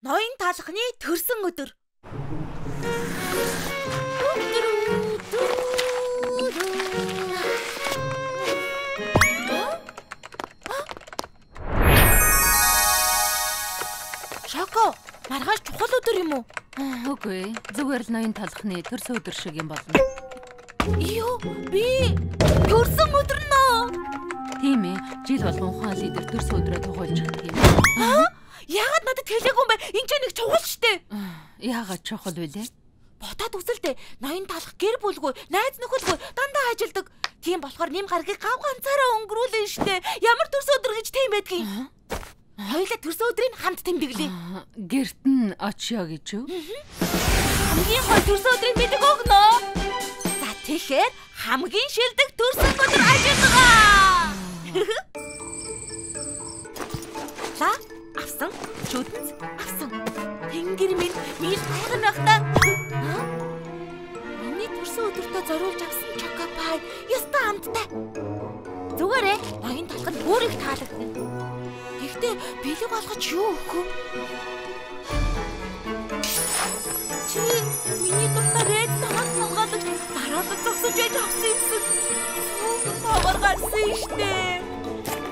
ноён талхны төрсөн өдөр. Шоко, маргааш чухал өдөр юм уу? Үгүй, зүгээр л ноён талхны төрсөн өдөр шиг юм болно. Юу, би төрсөн өдөр нөө. Тийм ээ, жил болгон ухаан лидер төрсөн өдрөө тухайлж өгдөг юм. Яагаад надад хэлээгүй юм бэ? Энд ч нэг чухал штэ. Яагаад чухал вэ? Бодоод үзэлтэй. Ноён талх гэр бүлгүй, найз нөхөлгүй дандаа ажилдаг. Тийм болохоор нэм гарагийг гав ганцаараа өнгөрүүлэн штэ. Ямар төрсөн өдөр гэж тийм байдгийг. Хоёулаа төрсөн өдрийг хамт тэмдэглэе. Гэрт нь очио гэж юу? Хамгийн гол төрсөн өдрийг бидэг өгнө. За тэгэхээр хамгийн шилдэг төрсөн өдөр ажиллагаа. За, авсан. Чүдэнц авсан. Тэнгэр минь хайган ахта. Миний төрсөн өдөртөө зориулж авсан чокопай. Яста амттай. Зүгээрээ ноён талханд бүр их таалагдана. Гэхдээ бэлэг болгож юу өгөх вэ? Чи миний дуртай red танаас хамгаалагч дараалал зогсож яж авсан юмсан. Суугаар гарсан штэ.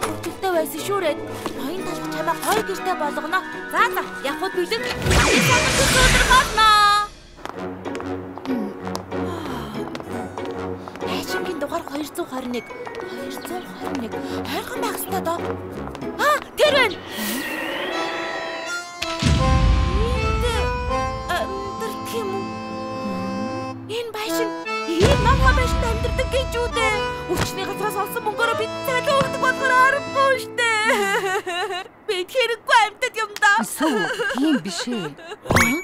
Өчигдөө байсан шүүрээд ноён талх чамаа гоё гэртээ болгоно. За явхад бэлэг. Өдөр хаана? Эшингийн дугаар 221. 221. Хайрхан байх ёстой доо. Тэр байна. Тэр тийм үү? Энэ байшин намха байшин амьдардаг гэж үү дээ. Өчний газраас олсон мөнгөөрөө бид цалин өгдөг болохоор аргагүй штэ. Бид хэрэггүй амьтад юм да. Тийм биш ээ.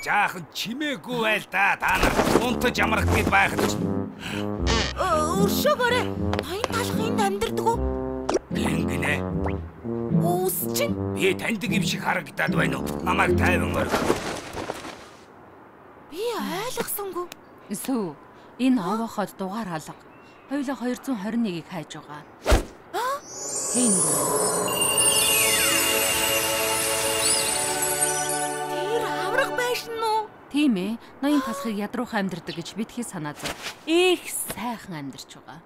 Жаахан чимээгүй байл та. Та нар унтаж амрах гээд байх гэж. Өршөөгөөрэй. Ноён талх энд амьдардаг уу? Гинэ. Үс чинь Би таньдаг юм шиг харагдаад байна уу? Намайг тайван орхи. би ойлгосонгүй. Сүү, энэ овооход дугаар алга. Хоёулаа 221-ийг хайж байгаа. Тийм. Тэр аврах байшин уу? Тийм ээ, ноён талхыг ядруухан амьдардаг гэж бидхий санаа зов. Их сайхан амьдарч байгаа.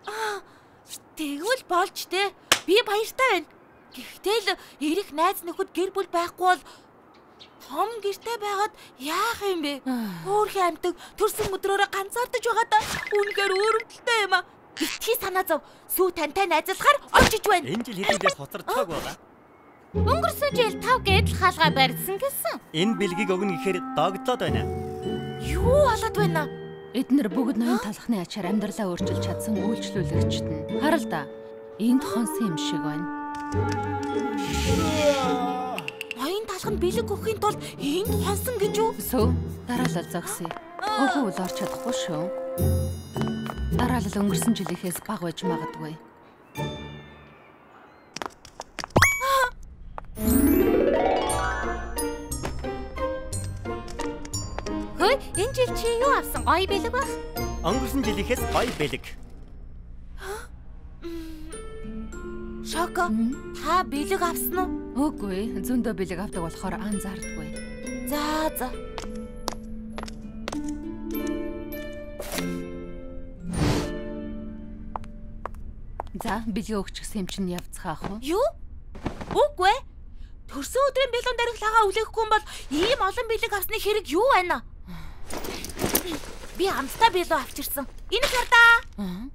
Тэгвэл болж те. Би баяртай байна. Гэхдээ л эрэх найз нөхөд гэр бүл байхгүй бол том гэртэй байгаад яах юм бэ? Өөрхийн амьтаг төрсөн өдрөөрөө ганцаардаж байгаа да. Үнэхээр өөрөвдөлтэй юм аа. Битгий санаа зов. Сүү тантай найзлахаар очиж байна. Энэ жил хэдийдээс хоцорцоог байгаа. Өнгөрсөн жил 5 гэдэл хаалгаа барьсан гэсэн. Энэ бэлгийг өгнө гэхээр догдлоод байна. Юу болоод байна? Эднэр бүгд ноён талхны ачаар амьдралаа өөрчилж чадсан үйлчлүүлэгчд нь. Харал да. Энд хонсон юм шиг байна. Ноён талх нь бэлэг өгөхийн тулд энд хонсон гэж юу? Сүү, дараалал зогсъё. Өгөө л орч чадахгүй шүү. Дараалал өнгөрсөн жилийнхээс бага байж магадгүй. Хөөе, энэ жил чи юу авсан? Гоё бэлэг байх. Өнгөрсөн жилийнхээс гоё бэлэг. Шоко, та бэлэг авсан уу? Үгүй, зөндөө бэлэг авдаг болохоор анзаардаггүй. За. За, бэлэг өгчихсэн юм чинь явцгаах уу? Юу? Үгүй. Төрсөн өдрийн бэлэн дарихлагаа үлээхгүй бол ийм олон бэлэг авсны хэрэг юу байна? Би амттай бэлэг авчирсан. Энэ хардаа.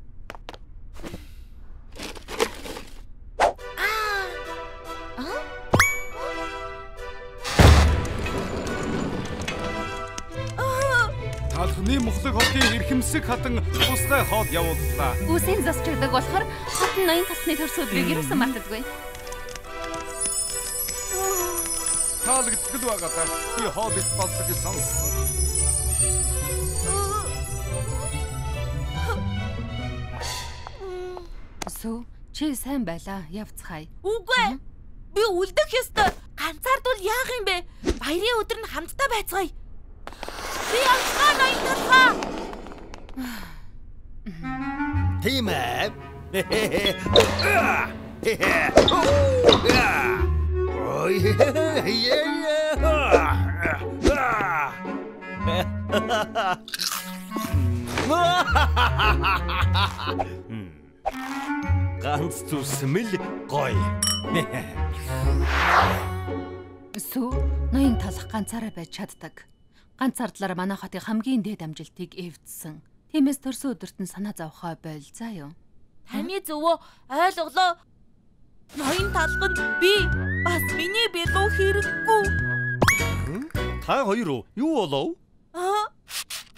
Талхны мохлог хотын эрхэмсэг хатан тусгай хоод явууллаа. Үсийн засчдаг болохоор хотын ноён талхны төрсөн өдрийг юусан мартадгүй. Таалагддаг л байгаа даа. Би хоол их болдог гэж сонссон. Сүү, чи сайн байлаа. Явцгаая. Үгүй. Би үлдэх ёстой. Ганцаардвал яах юм бэ? Баярын өдөр нь хамтдаа байцгаая. Би явцгаа ноён талхаа. Тийм ээ. Ой. Ганц зүсмэл гоё. Сүү ноён талах ганцаараа байж чаддаг. Ганцаардлаар манай хотын хамгийн дээд амжилтыг эвдсэн. Тиймээс төрсөн өдөрт нь санаа зовхоо бойл заа юу. Таны зөвөө ойлголоо. Ноён талханд би бас миний билүү хэрэггүй. Та хоёр юу болов?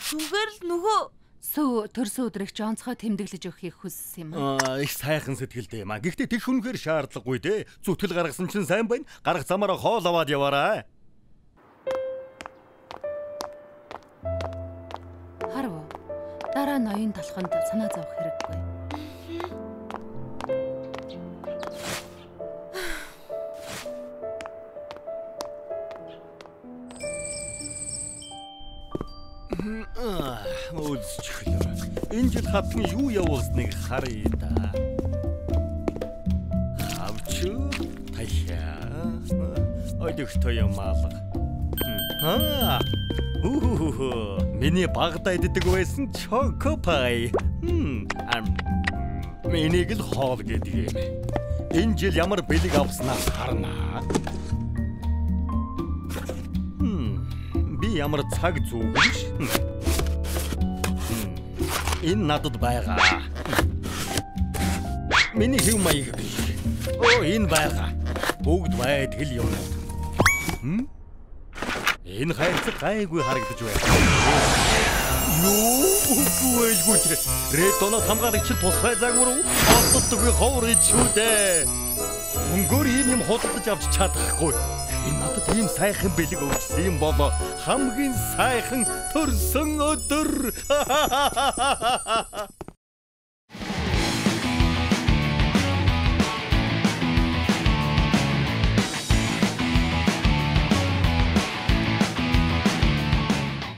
Зүгээр л нөгөө Сүү төрсөн өдрийг жонцгой тэмдэглэж өгөхийг хүссэн юм аа. Их сайхан сэтгэлтэй юм аа. Гэхдээ тэр хүнхээр шаардлагагүй дээ. Зүтгэл гаргасан чинь сайн байна. Гарах замаараа хоол аваад яваарай. Харав. Дараа ноён талханд санаа зовох хэрэггүй. Өөдчихлөө. Энэ жил хатны юу явуулсныг харъя да. Хавч таяа. Ойдөгтэй юм алга. Миний багада иддэг байсан чокопай. Минийг л хоол гэдэг юм. Энэ жил ямар бэлэг авснаас харнаа. Би ямар цаг зүгэж. Энэ надад байгаа. Миний хэв маяг биш. Энэ байгаа. Бүгд байдгал юм. Энэ хайрцаг гайгүй харагдаж байна. Үгүй ээ. Редонод хамгаалагч тусгай загвар олддоггүй ховор ичүүдээ. Өнгөөр ийм юм худалдаж авч чадахгүй. Энэ надад ийм сайхан бэлэг өгсөн юм болоо. Хамгийн сайхан төрсөн өдөр.